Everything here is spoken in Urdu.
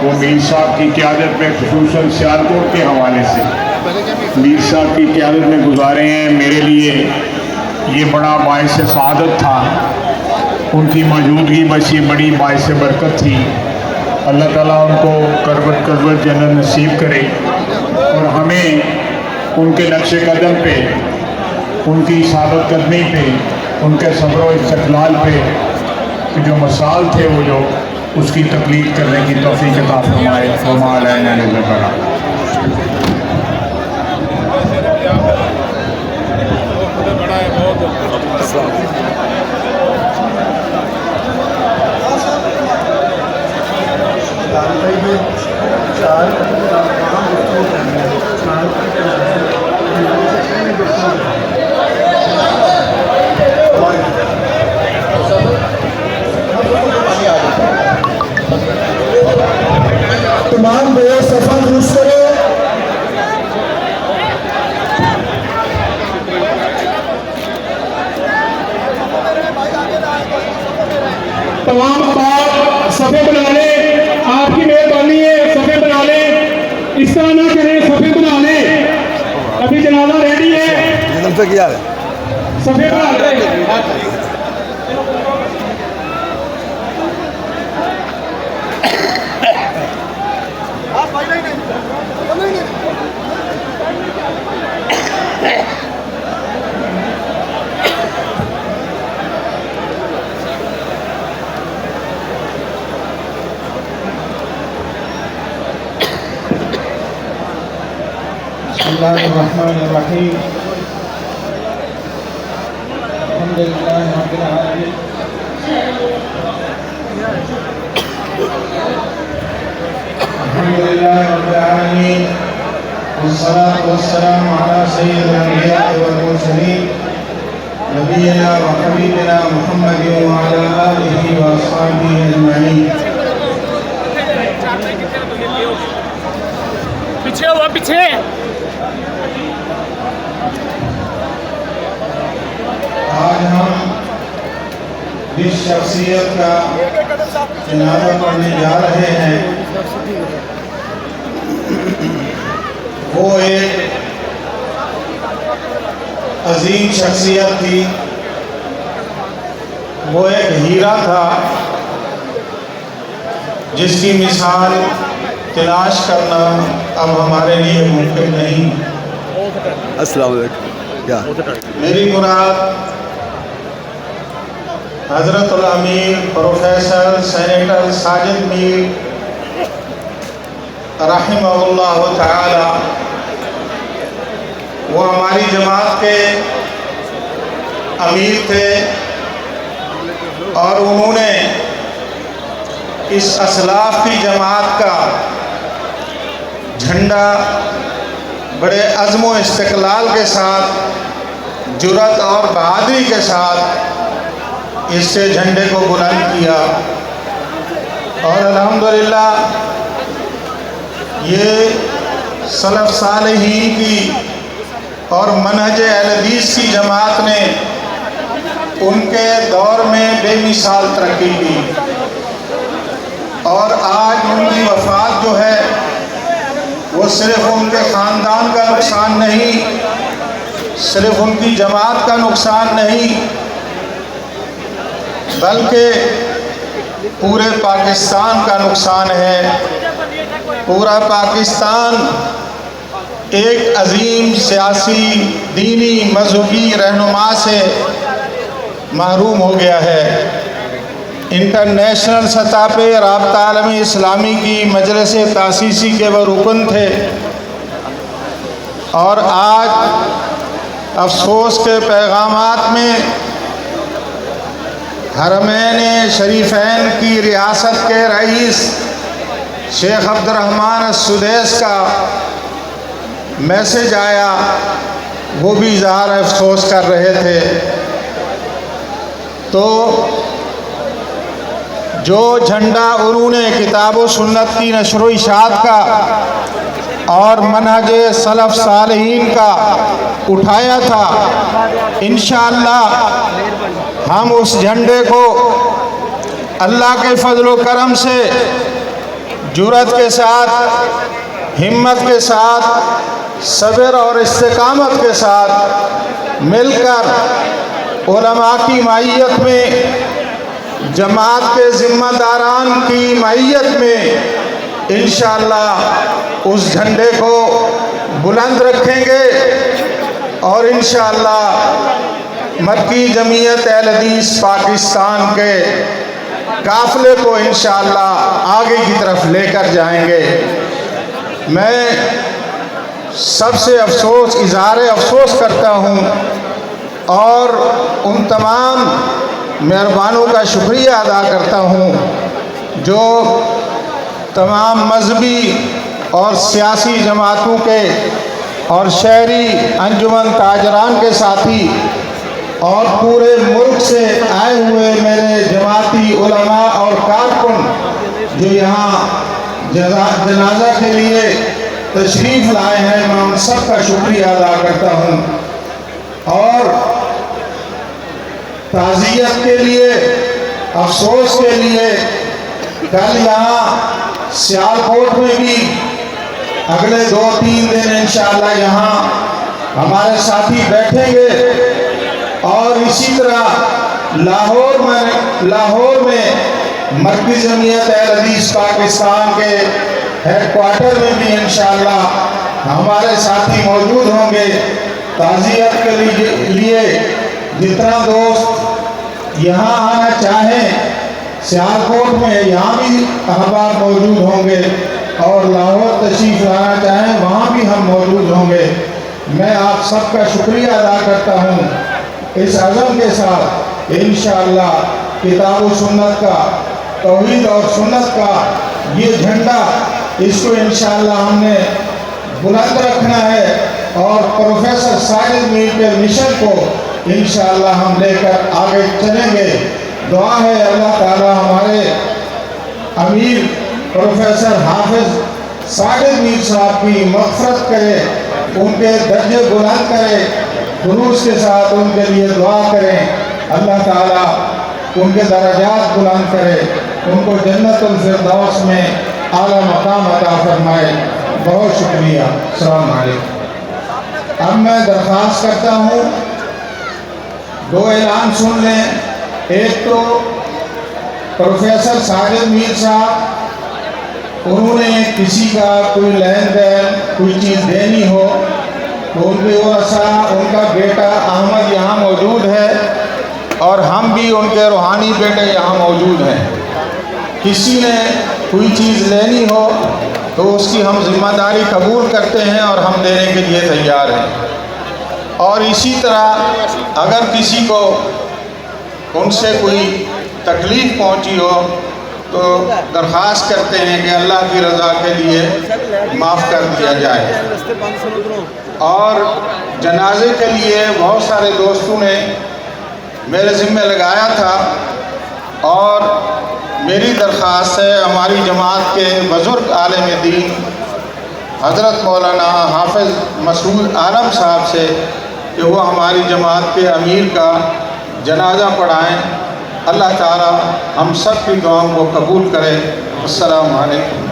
وہ میر صاحب کی قیادت میں خصوصاً سیالکوٹ کے حوالے سے میر صاحب کی قیادت میں گزارے ہیں، میرے لیے یہ بڑا باعث سعادت تھا، ان کی موجودگی بس یہ بڑی باعث برکت تھی۔ اللہ تعالیٰ ان کو کروٹ کروٹ جنت نصیب کرے اور ہمیں ان کے نقش قدم پہ، ان کی ثابت قدمی پہ، ان کے صبر و استقلال پہ جو مثال تھے وہ جو اس کی تقلید کرنے کی توفیق عطا فرمائے۔ وما علینا الا البلاغ۔ تمام بے صفا درست کرو۔ تمام احباب صفے بنا لیں، آپ کی مہربانی ہے، صفے بنا لیں، اس طرح نہ کریں، صفے بنا لیں، ابھی جنازہ ریڈی ہے، صفے بنا لیں۔ بسم اللہ الرحمن الرحیم، الحمدللہ رب العالمین، الحمدللہ رب العالمین، والصلاة والسلام علی سید الانبیاء والمرسلین، نبینا و حبیبنا محمد وعلی آلہ واصحابہ اجمعین۔ پیچھے ہوا، پیچھے۔ آج ہم جس شخصیت کا جنازہ پڑھنے جا رہے ہیں وہ ایک عظیم شخصیت تھی، وہ ایک ہیرا تھا جس کی مثال تلاش کرنا اب ہمارے لیے ممکن نہیں۔ السلام علیکم۔ میری مراد حضرت الامیر پروفیسر سینیٹر ساجد میر رحمہ اللہ تعالی، وہ ہماری جماعت کے امیر تھے اور انہوں نے اس اسلاف کی جماعت کا جھنڈا بڑے عزم و استقلال کے ساتھ، جرأت اور بہادری کے ساتھ اس سے جھنڈے کو بلند کیا، اور الحمدللہ یہ سلف صالحین کی اور منہج اہل حدیث کی جماعت نے ان کے دور میں بے مثال ترقی کی، اور آج ان کی وفات جو ہے وہ صرف ان کے خاندان کا نقصان نہیں، صرف ان کی جماعت کا نقصان نہیں، بلکہ پورے پاکستان کا نقصان ہے۔ پورا پاکستان ایک عظیم سیاسی، دینی، مذہبی رہنما سے محروم ہو گیا ہے۔ انٹرنیشنل سطح پہ رابطہ عالمی اسلامی کی مجلس تاسیسی کے وہ رکن تھے، اور آج افسوس کے پیغامات میں حرمین شریفین کی ریاست کے رئیس شیخ عبد الرحمن السدیس کا میسج آیا، وہ بھی اظہار افسوس کر رہے تھے۔ تو جو جھنڈا انہوں نے کتاب و سنت کی نشر و اشاعت کا اور منہج سلف صالحین کا اٹھایا تھا، انشاءاللہ ہم اس جھنڈے کو اللہ کے فضل و کرم سے جرأت کے ساتھ، ہمت کے ساتھ، صبر اور استقامت کے ساتھ مل کر علماء کی معیت میں، جماعت کے ذمہ داران کی معیت میں انشاءاللہ اس جھنڈے کو بلند رکھیں گے اور انشاءاللہ مکی جمعیت اہل حدیث پاکستان کے قافلے کو انشاءاللہ آگے کی طرف لے کر جائیں گے۔ میں سب سے اظہار افسوس کرتا ہوں اور ان تمام مہربانوں کا شکریہ ادا کرتا ہوں جو تمام مذہبی اور سیاسی جماعتوں کے اور شہری انجمن تاجران کے ساتھی اور پورے ملک سے آئے ہوئے میرے جماعتی علماء اور کارکن جو یہاں جنازہ کے لیے تشریف لائے ہیں، میں ان سب کا شکریہ ادا کرتا ہوں۔ اور تعزیت کے لیے، افسوس کے لیے کل یہاں سیالکوٹ میں بھی اگلے 2-3 دن انشاءاللہ یہاں ہمارے ساتھی بیٹھیں گے، اور اسی طرح لاہور میں مرکزی جمعیت اہل حدیث پاکستان کے ہیڈ کوارٹر میں بھی انشاءاللہ ہمارے ساتھی موجود ہوں گے۔ تعزیت کے لیے جتنا دوست یہاں آنا چاہیں سیالکوٹ میں، یہاں بھی احباب موجود ہوں گے، اور لاہور تشریف لانا چاہیں وہاں بھی ہم موجود ہوں گے۔ میں آپ سب کا شکریہ ادا کرتا ہوں اس عزم کے ساتھ انشاءاللہ کتاب و سنت کا، توحید اور سنت کا یہ جھنڈا، اس کو انشاءاللہ ہم نے بلند رکھنا ہے، اور پروفیسر ساجد میر کے مشن کو انشاءاللہ ہم لے کر آگے چلیں گے۔ دعا ہے اللہ تعالی ہمارے امیر پروفیسر حافظ ساجد میر صاحب کی مغفرت کرے، ان کے درجے بلند کرے، خلوص کے ساتھ ان کے لیے دعا کریں، اللہ تعالیٰ ان کے درجات بلند کرے، ان کو جنت الفردوس میں اعلیٰ مقام عطا فرمائے۔ بہت شکریہ، السلام علیکم۔ اب میں درخواست کرتا ہوں 2 اعلان سن لیں۔ ایک تو پروفیسر ساجد میر صاحب، انہوں نے کسی کا کوئی لین دین کوئی چیز دینی ہو تو ان کے ورثہ، ان کا بیٹا احمد یہاں موجود ہے، اور ہم بھی ان کے روحانی بیٹے یہاں موجود ہیں۔ کسی نے کوئی چیز لینی ہو تو اس کی ہم ذمہ داری قبول کرتے ہیں اور ہم دینے کے لیے تیار ہیں۔ اور اسی طرح اگر کسی کو ان سے کوئی تکلیف پہنچی ہو تو درخواست کرتے ہیں کہ اللہ کی رضا کے لیے معاف کر دیا جائے۔ اور جنازے کے لیے بہت سارے دوستوں نے میرے ذمہ لگایا تھا، اور میری درخواست ہے ہماری جماعت کے بزرگ عالم دین حضرت مولانا حافظ مسعود عالم صاحب سے کہ وہ ہماری جماعت کے امیر کا جنازہ پڑھائیں۔ اللہ تعالی ہم سب کی دعاؤں کو قبول کرے۔ السلام علیکم۔